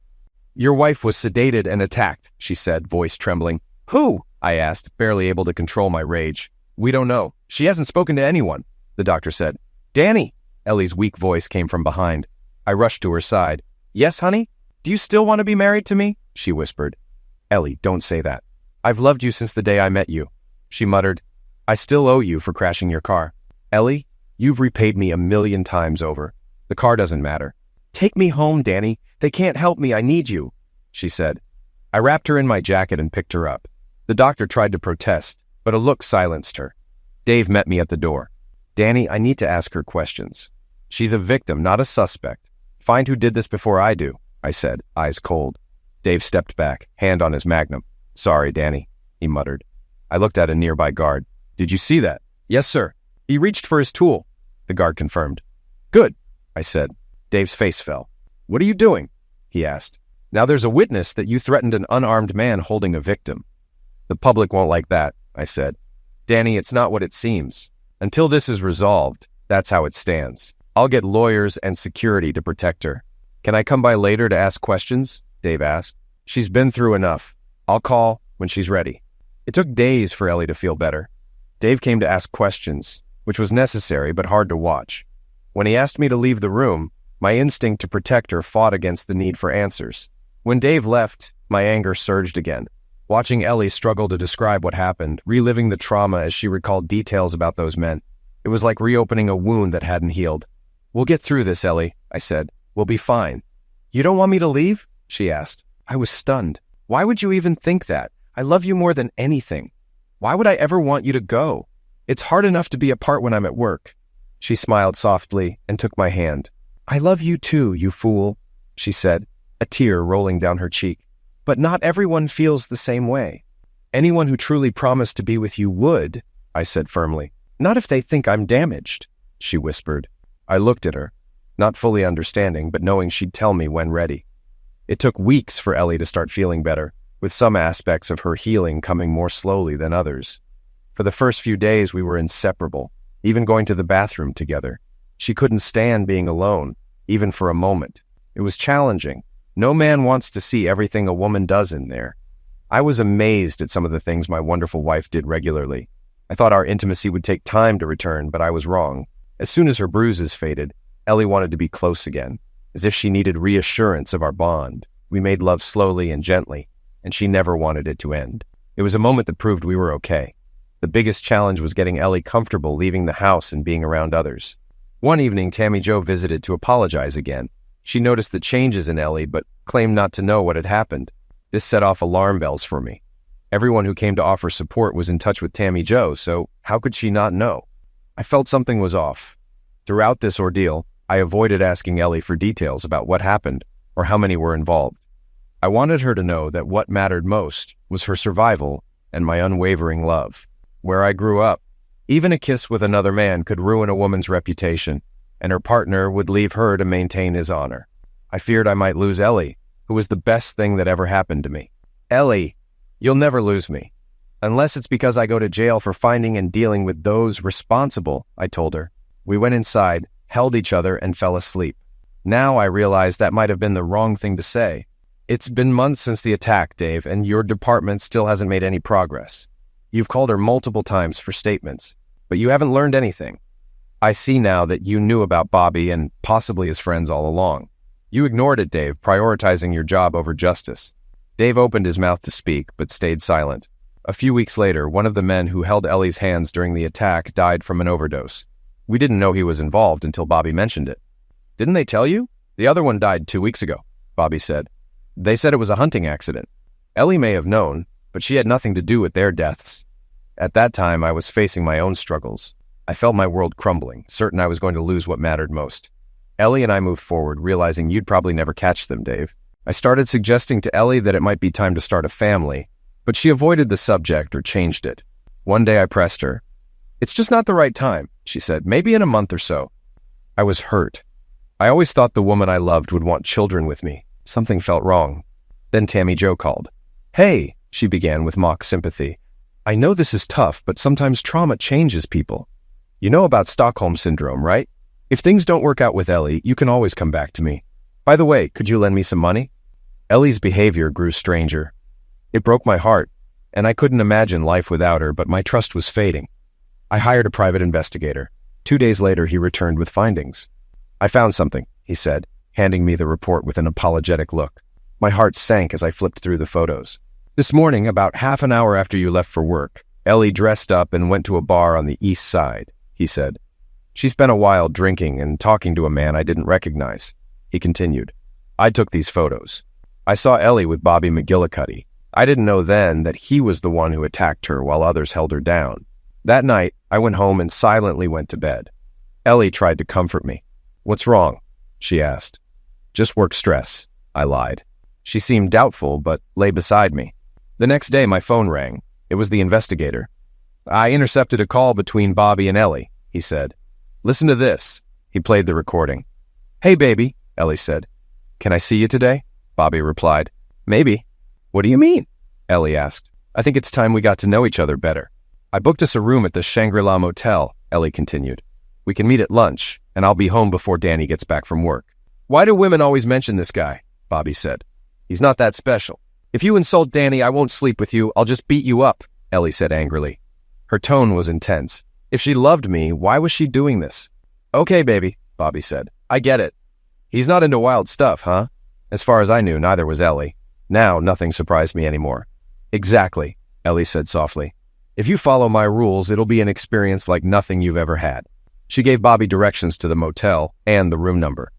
Speaker 1: Your wife was sedated and attacked, she said, voice trembling. Who? I asked, barely able to control my rage. We don't know. She hasn't spoken to anyone, the doctor said. Danny! Ellie's weak voice came from behind. I rushed to her side. Yes, honey? Do you still want to be married to me? She whispered. Ellie, don't say that. I've loved you since the day I met you, she muttered. I still owe you for crashing your car. Ellie, you've repaid me 1,000,000 times over. The car doesn't matter. Take me home, Danny. They can't help me. I need you, she said. I wrapped her in my jacket and picked her up. The doctor tried to protest, but a look silenced her. Dave met me at the door. Danny, I need to ask her questions. She's a victim, not a suspect. Find who did this before I do, I said, eyes cold. Dave stepped back, hand on his magnum. Sorry, Danny, he muttered. I looked at a nearby guard. Did you see that? Yes, sir. He reached for his tool, the guard confirmed. Good, I said. Dave's face fell. What are you doing? He asked. Now there's a witness that you threatened an unarmed man holding a victim. The public won't like that, I said. Danny, it's not what it seems. Until this is resolved, that's how it stands. I'll get lawyers and security to protect her. Can I come by later to ask questions? Dave asked. She's been through enough. I'll call when she's ready. It took days for Ellie to feel better. Dave came to ask questions, which was necessary but hard to watch. When he asked me to leave the room, my instinct to protect her fought against the need for answers. When Dave left, my anger surged again. Watching Ellie struggle to describe what happened, reliving the trauma as she recalled details about those men, it was like reopening a wound that hadn't healed. We'll get through this, Ellie, I said. We'll be fine. You don't want me to leave? She asked. I was stunned. Why would you even think that? I love you more than anything. Why would I ever want you to go? It's hard enough to be apart when I'm at work. She smiled softly and took my hand. I love you too, you fool, she said, a tear rolling down her cheek. But not everyone feels the same way. Anyone who truly promised to be with you would, I said firmly. Not if they think I'm damaged, she whispered. I looked at her, not fully understanding, but knowing she'd tell me when ready. It took weeks for Ellie to start feeling better, with some aspects of her healing coming more slowly than others. For the first few days, we were inseparable, even going to the bathroom together. She couldn't stand being alone, even for a moment. It was challenging. No man wants to see everything a woman does in there. I was amazed at some of the things my wonderful wife did regularly. I thought our intimacy would take time to return, but I was wrong. As soon as her bruises faded, Ellie wanted to be close again, as if she needed reassurance of our bond. We made love slowly and gently, and she never wanted it to end. It was a moment that proved we were okay. The biggest challenge was getting Ellie comfortable leaving the house and being around others. One evening, Tammy Jo visited to apologize again. She noticed the changes in Ellie, but claimed not to know what had happened. This set off alarm bells for me. Everyone who came to offer support was in touch with Tammy Jo, so how could she not know? I felt something was off. Throughout this ordeal, I avoided asking Ellie for details about what happened or how many were involved. I wanted her to know that what mattered most was her survival and my unwavering love. Where I grew up, even a kiss with another man could ruin a woman's reputation, and her partner would leave her to maintain his honor. I feared I might lose Ellie, who was the best thing that ever happened to me. Ellie, you'll never lose me. Unless it's because I go to jail for finding and dealing with those responsible, I told her. We went inside, held each other, and fell asleep. Now I realize that might have been the wrong thing to say. It's been months since the attack, Dave, and your department still hasn't made any progress. You've called her multiple times for statements, but you haven't learned anything. I see now that you knew about Bobby and possibly his friends all along. You ignored it, Dave, prioritizing your job over justice. Dave opened his mouth to speak, but stayed silent. A few weeks later, one of the men who held Ellie's hands during the attack died from an overdose. We didn't know he was involved until Bobby mentioned it. Didn't they tell you? The other one died 2 weeks ago, Bobby said. They said it was a hunting accident. Ellie may have known, but she had nothing to do with their deaths. At that time, I was facing my own struggles. I felt my world crumbling, certain I was going to lose what mattered most. Ellie and I moved forward, realizing you'd probably never catch them, Dave. I started suggesting to Ellie that it might be time to start a family, but she avoided the subject or changed it. One day I pressed her. It's just not the right time, she said, maybe in a month or so. I was hurt. I always thought the woman I loved would want children with me. Something felt wrong. Then Tammy Jo called. Hey, she began with mock sympathy. I know this is tough, but sometimes trauma changes people. You know about Stockholm Syndrome, right? If things don't work out with Ellie, you can always come back to me. By the way, could you lend me some money? Ellie's behavior grew stranger. It broke my heart, and I couldn't imagine life without her, but my trust was fading. I hired a private investigator. 2 days later, he returned with findings. I found something, he said, handing me the report with an apologetic look. My heart sank as I flipped through the photos. This morning, about half an hour after you left for work, Ellie dressed up and went to a bar on the east side, he said. She spent a while drinking and talking to a man I didn't recognize. He continued. I took these photos. I saw Ellie with Bobby McGillicuddy. I didn't know then that he was the one who attacked her while others held her down. That night, I went home and silently went to bed. Ellie tried to comfort me. What's wrong? She asked. Just work stress, I lied. She seemed doubtful, but lay beside me. The next day, my phone rang. It was the investigator. I intercepted a call between Bobby and Ellie, he said. Listen to this. He played the recording. Hey, baby, Ellie said. Can I see you today? Bobby replied. Maybe. What do you mean? Ellie asked. I think it's time we got to know each other better. I booked us a room at the Shangri-La Motel, Ellie continued. We can meet at lunch, and I'll be home before Danny gets back from work. Why do women always mention this guy? Bobby said. He's not that special. If you insult Danny, I won't sleep with you. I'll just beat you up, Ellie said angrily. Her tone was intense. If she loved me, why was she doing this? Okay, baby, Bobby said. I get it. He's not into wild stuff, huh? As far as I knew, neither was Ellie. Now, nothing surprised me anymore. Exactly, Ellie said softly. If you follow my rules, it'll be an experience like nothing you've ever had. She gave Bobby directions to the motel and the room number.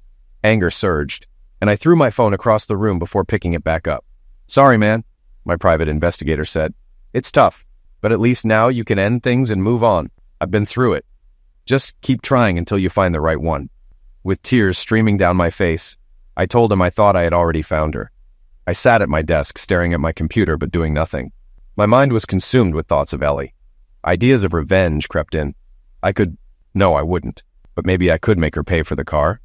Speaker 1: Anger surged, and I threw my phone across the room before picking it back up. Sorry, man, my private investigator said. It's tough, but at least now you can end things and move on. I've been through it. Just keep trying until you find the right one. With tears streaming down my face, I told him I thought I had already found her. I sat at my desk staring at my computer but doing nothing. My mind was consumed with thoughts of Ellie. Ideas of revenge crept in. No, I wouldn't. But maybe I could make her pay for the car?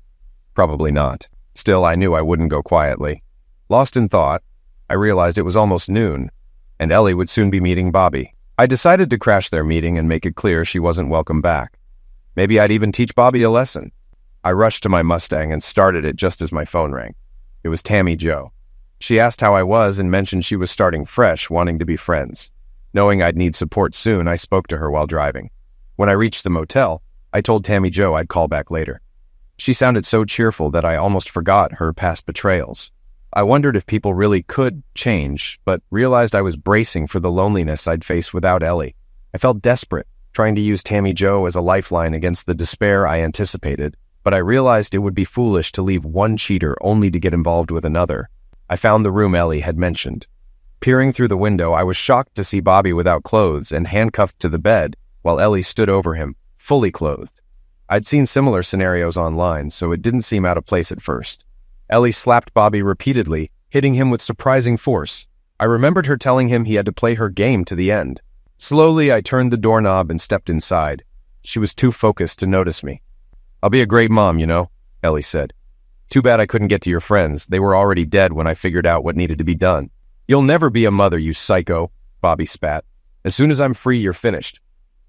Speaker 1: Probably not. Still, I knew I wouldn't go quietly. Lost in thought, I realized it was almost noon, and Ellie would soon be meeting Bobby. I decided to crash their meeting and make it clear she wasn't welcome back. Maybe I'd even teach Bobby a lesson. I rushed to my Mustang and started it just as my phone rang. It was Tammy Jo. She asked how I was and mentioned she was starting fresh, wanting to be friends. Knowing I'd need support soon, I spoke to her while driving. When I reached the motel, I told Tammy Jo I'd call back later. She sounded so cheerful that I almost forgot her past betrayals. I wondered if people really could change, but realized I was bracing for the loneliness I'd face without Ellie. I felt desperate, trying to use Tammy Jo as a lifeline against the despair I anticipated, but I realized it would be foolish to leave one cheater only to get involved with another. I found the room Ellie had mentioned. Peering through the window, I was shocked to see Bobby without clothes and handcuffed to the bed, while Ellie stood over him, fully clothed. I'd seen similar scenarios online, so it didn't seem out of place at first. Ellie slapped Bobby repeatedly, hitting him with surprising force. I remembered her telling him he had to play her game to the end. Slowly, I turned the doorknob and stepped inside. She was too focused to notice me. "I'll be a great mom, you know," Ellie said. "Too bad I couldn't get to your friends. They were already dead when I figured out what needed to be done." "You'll never be a mother, you psycho," Bobby spat. "As soon as I'm free, you're finished."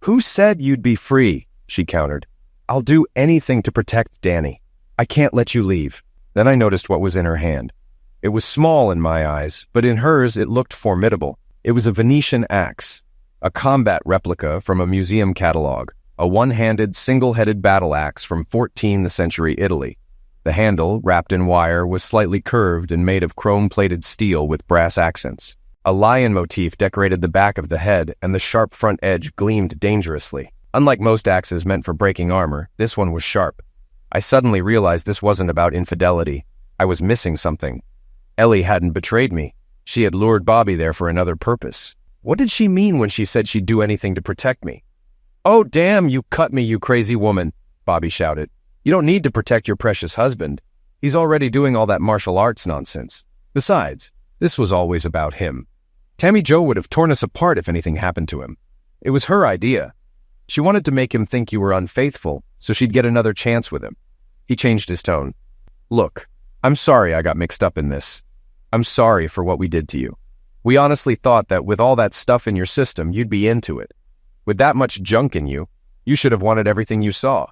Speaker 1: "Who said you'd be free?" she countered. "I'll do anything to protect Danny. I can't let you leave." Then I noticed what was in her hand. It was small in my eyes, but in hers it looked formidable. It was a Venetian axe, a combat replica from a museum catalog, a one-handed, single-headed battle axe from 14th century Italy. The handle, wrapped in wire, was slightly curved and made of chrome-plated steel with brass accents. A lion motif decorated the back of the head, and the sharp front edge gleamed dangerously. Unlike most axes meant for breaking armor, this one was sharp. I suddenly realized this wasn't about infidelity. I was missing something. Ellie hadn't betrayed me. She had lured Bobby there for another purpose. What did she mean when she said she'd do anything to protect me? "Oh, damn, you cut me, you crazy woman," Bobby shouted. "You don't need to protect your precious husband. He's already doing all that martial arts nonsense. Besides, this was always about him. Tammy Jo would have torn us apart if anything happened to him. It was her idea. She wanted to make him think you were unfaithful, so she'd get another chance with him." He changed his tone. "Look, I'm sorry I got mixed up in this. I'm sorry for what we did to you. We honestly thought that with all that stuff in your system, you'd be into it. With that much junk in you, you should have wanted everything you saw."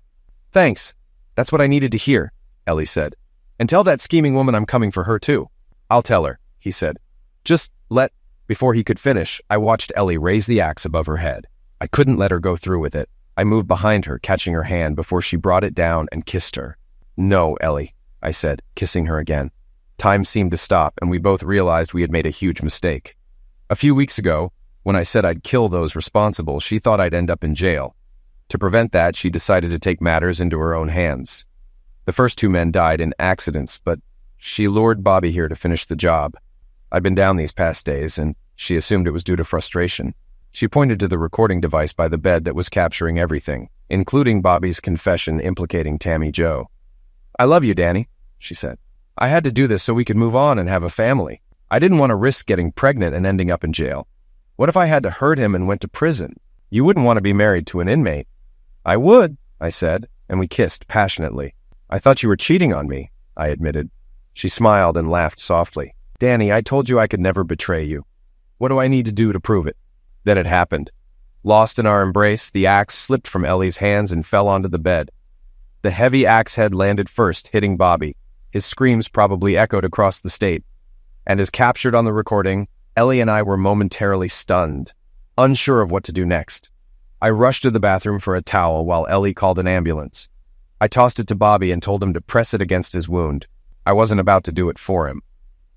Speaker 1: "Thanks. That's what I needed to hear," Ellie said. "And tell that scheming woman I'm coming for her too." "I'll tell her," he said. Before he could finish, I watched Ellie raise the axe above her head. I couldn't let her go through with it. I moved behind her, catching her hand before she brought it down and kissed her. "No, Ellie," I said, kissing her again. Time seemed to stop, and we both realized we had made a huge mistake. A few weeks ago, when I said I'd kill those responsible, she thought I'd end up in jail. To prevent that, she decided to take matters into her own hands. The first 2 men died in accidents, but she lured Bobby here to finish the job. I'd been down these past days, and she assumed it was due to frustration. She pointed to the recording device by the bed that was capturing everything, including Bobby's confession implicating Tammy Jo. "I love you, Danny," she said. "I had to do this so we could move on and have a family. I didn't want to risk getting pregnant and ending up in jail. What if I had to hurt him and went to prison? You wouldn't want to be married to an inmate." "I would," I said, and we kissed passionately. "I thought you were cheating on me," I admitted. She smiled and laughed softly. "Danny, I told you I could never betray you. What do I need to do to prove it?" Then it happened. Lost in our embrace, the axe slipped from Ellie's hands and fell onto the bed. The heavy axe head landed first, hitting Bobby. His screams probably echoed across the state. And as captured on the recording, Ellie and I were momentarily stunned, unsure of what to do next. I rushed to the bathroom for a towel while Ellie called an ambulance. I tossed it to Bobby and told him to press it against his wound. I wasn't about to do it for him.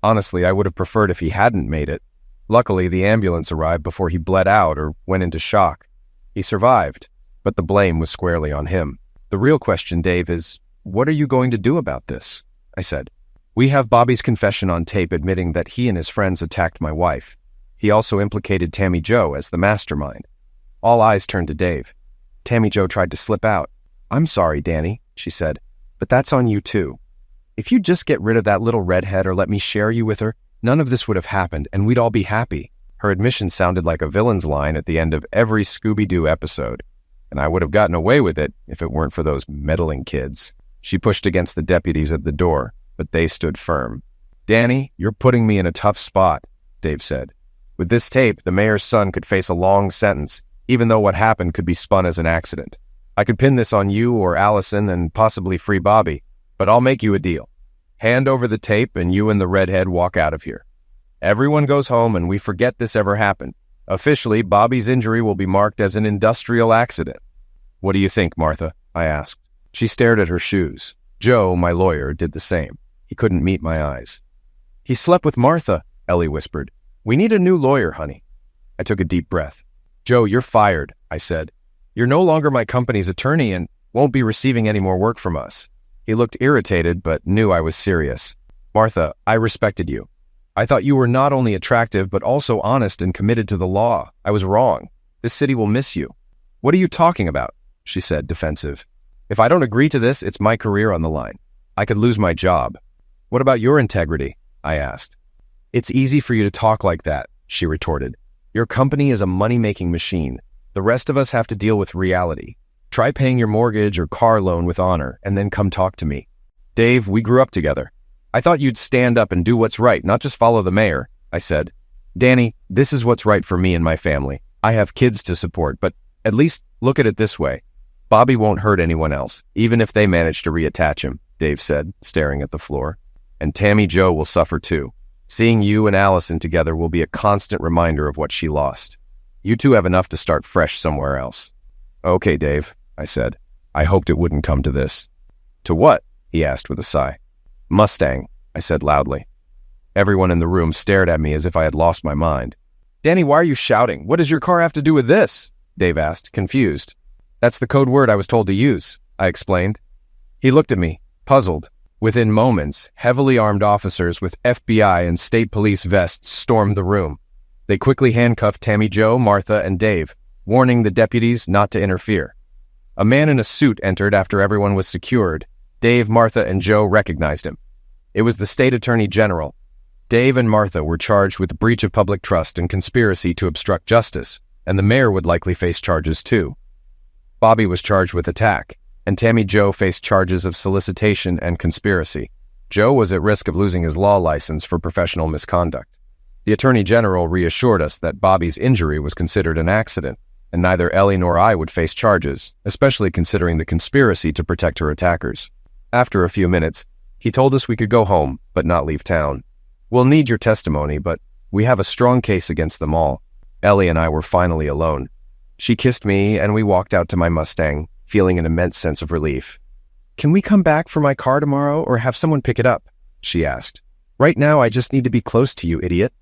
Speaker 1: Honestly, I would have preferred if he hadn't made it. Luckily, the ambulance arrived before he bled out or went into shock. He survived, but the blame was squarely on him. "The real question, Dave, is, what are you going to do about this?" I said. "We have Bobby's confession on tape admitting that he and his friends attacked my wife. He also implicated Tammy Jo as the mastermind." All eyes turned to Dave. Tammy Jo tried to slip out. "I'm sorry, Danny," she said, "but that's on you too. If you just get rid of that little redhead or let me share you with her, none of this would have happened, and we'd all be happy." Her admission sounded like a villain's line at the end of every Scooby-Doo episode, and I would have gotten away with it if it weren't for those meddling kids. She pushed against the deputies at the door, but they stood firm. "Danny, you're putting me in a tough spot," Dave said. "With this tape, the mayor's son could face a long sentence, even though what happened could be spun as an accident. I could pin this on you or Allison and possibly free Bobby, but I'll make you a deal. Hand over the tape and you and the redhead walk out of here. Everyone goes home and we forget this ever happened. Officially, Bobby's injury will be marked as an industrial accident. What do you think, Martha? I asked. She stared at her shoes. Joe, my lawyer, did the same. He couldn't meet my eyes. He slept with Martha, Ellie whispered. We need a new lawyer, honey. I took a deep breath. Joe, you're fired, I said. You're no longer my company's attorney and won't be receiving any more work from us. He looked irritated, but knew I was serious. Martha, I respected you. I thought you were not only attractive, but also honest and committed to the law. I was wrong. This city will miss you. What are you talking about? She said, defensive. If I don't agree to this, it's my career on the line. I could lose my job. What about your integrity? I asked. It's easy for you to talk like that, she retorted. Your company is a money-making machine. The rest of us have to deal with reality. Try paying your mortgage or car loan with honor, and then come talk to me. Dave, we grew up together. I thought you'd stand up and do what's right, not just follow the mayor, I said. Danny, this is what's right for me and my family. I have kids to support, but at least look at it this way. Bobby won't hurt anyone else, even if they manage to reattach him, Dave said, staring at the floor. And Tammy Jo will suffer too. Seeing you and Allison together will be a constant reminder of what she lost. You two have enough to start fresh somewhere else. Okay, Dave, I said. I hoped it wouldn't come to this. To what? He asked with a sigh. Mustang, I said loudly. Everyone in the room stared at me as if I had lost my mind. Danny, why are you shouting? What does your car have to do with this? Dave asked, confused. That's the code word I was told to use, I explained. He looked at me, puzzled. Within moments, heavily armed officers with FBI and state police vests stormed the room. They quickly handcuffed Tammy Jo, Martha, and Dave, warning the deputies not to interfere. A man in a suit entered after everyone was secured. Dave, Martha, and Joe recognized him. It was the state attorney general. Dave and Martha were charged with breach of public trust and conspiracy to obstruct justice, and the mayor would likely face charges too. Bobby was charged with attack, and Tammy Jo faced charges of solicitation and conspiracy. Joe was at risk of losing his law license for professional misconduct. The attorney general reassured us that Bobby's injury was considered an accident, and neither Ellie nor I would face charges, especially considering the conspiracy to protect her attackers. After a few minutes, he told us we could go home, but not leave town. We'll need your testimony, but we have a strong case against them all. Ellie and I were finally alone. She kissed me, and we walked out to my Mustang, feeling an immense sense of relief. Can we come back for my car tomorrow, or have someone pick it up? She asked. Right now, I just need to be close to you, idiot.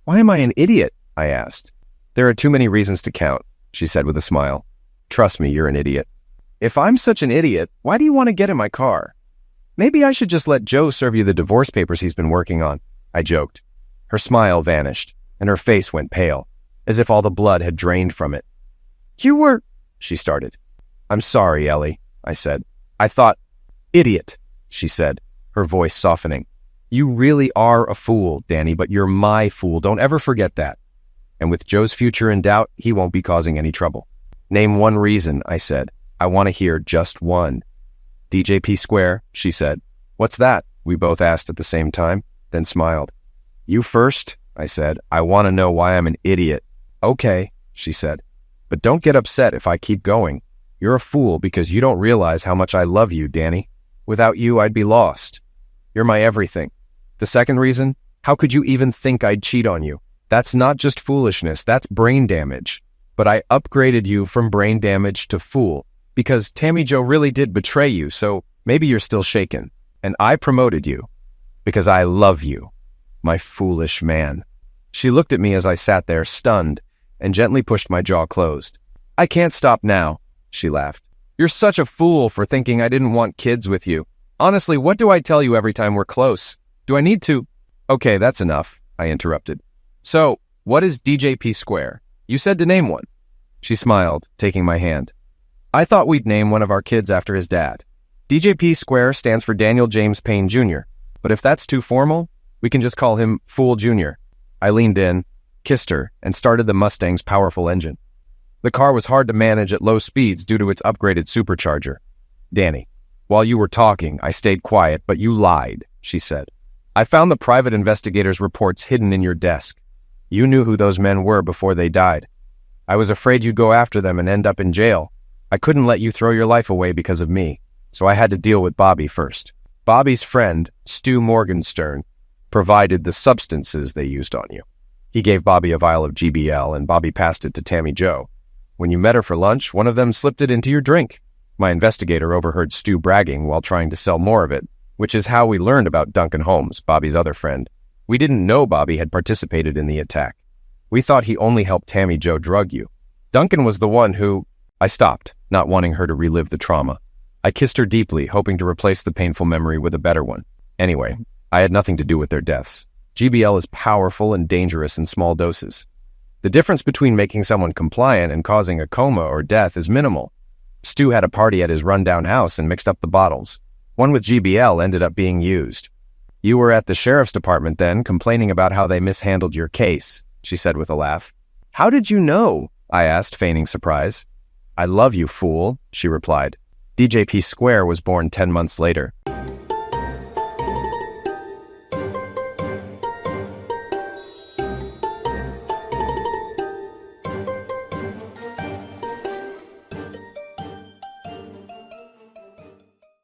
Speaker 1: Why am I an idiot? I asked. There are too many reasons to count, she said with a smile. Trust me, you're an idiot. If I'm such an idiot, why do you want to get in my car? Maybe I should just let Joe serve you the divorce papers he's been working on, I joked. Her smile vanished, and her face went pale, as if all the blood had drained from it. You were... she started. I'm sorry, Ellie, I said. I thought... Idiot, she said, her voice softening. You really are a fool, Danny, but you're my fool. Don't ever forget that. And with Joe's future in doubt, he won't be causing any trouble. Name one reason, I said. I want to hear just one. DJP Square, she said. What's that? We both asked at the same time, then smiled. You first, I said. I want to know why I'm an idiot. Okay, she said. But don't get upset if I keep going. You're a fool because you don't realize how much I love you, Danny. Without you, I'd be lost. You're my everything. The second reason, how could you even think I'd cheat on you? That's not just foolishness, that's brain damage. But I upgraded you from brain damage to fool because Tammy Jo really did betray you, so maybe you're still shaken. And I promoted you because I love you, my foolish man. She looked at me as I sat there, stunned, and gently pushed my jaw closed. I can't stop now, she laughed. You're such a fool for thinking I didn't want kids with you. Honestly, what do I tell you every time we're close? Do I need to? Okay, that's enough, I interrupted. So, what is DJP Square? You said to name one. She smiled, taking my hand. I thought we'd name one of our kids after his dad. DJP Square stands for Daniel James Payne Jr., but if that's too formal, we can just call him Fool Jr. I leaned in, kissed her, and started the Mustang's powerful engine. The car was hard to manage at low speeds due to its upgraded supercharger. Danny, while you were talking, I stayed quiet, but you lied, she said. I found the private investigator's reports hidden in your desk. You knew who those men were before they died. I was afraid you'd go after them and end up in jail. I couldn't let you throw your life away because of me, so I had to deal with Bobby first. Bobby's friend, Stu Morgenstern, provided the substances they used on you. He gave Bobby a vial of GBL, and Bobby passed it to Tammy Jo. When you met her for lunch, one of them slipped it into your drink. My investigator overheard Stu bragging while trying to sell more of it, which is how we learned about Duncan Holmes, Bobby's other friend. We didn't know Bobby had participated in the attack. We thought he only helped Tammy Jo drug you. Duncan was the one who... I stopped, not wanting her to relive the trauma. I kissed her deeply, hoping to replace the painful memory with a better one. Anyway, I had nothing to do with their deaths. GBL is powerful and dangerous in small doses. The difference between making someone compliant and causing a coma or death is minimal. Stu had a party at his rundown house and mixed up the bottles. One with GBL ended up being used. You were at the sheriff's department then, complaining about how they mishandled your case, she said with a laugh. How did you know? I asked, feigning surprise. I love you, fool, she replied. DJP Square was born 10 months later.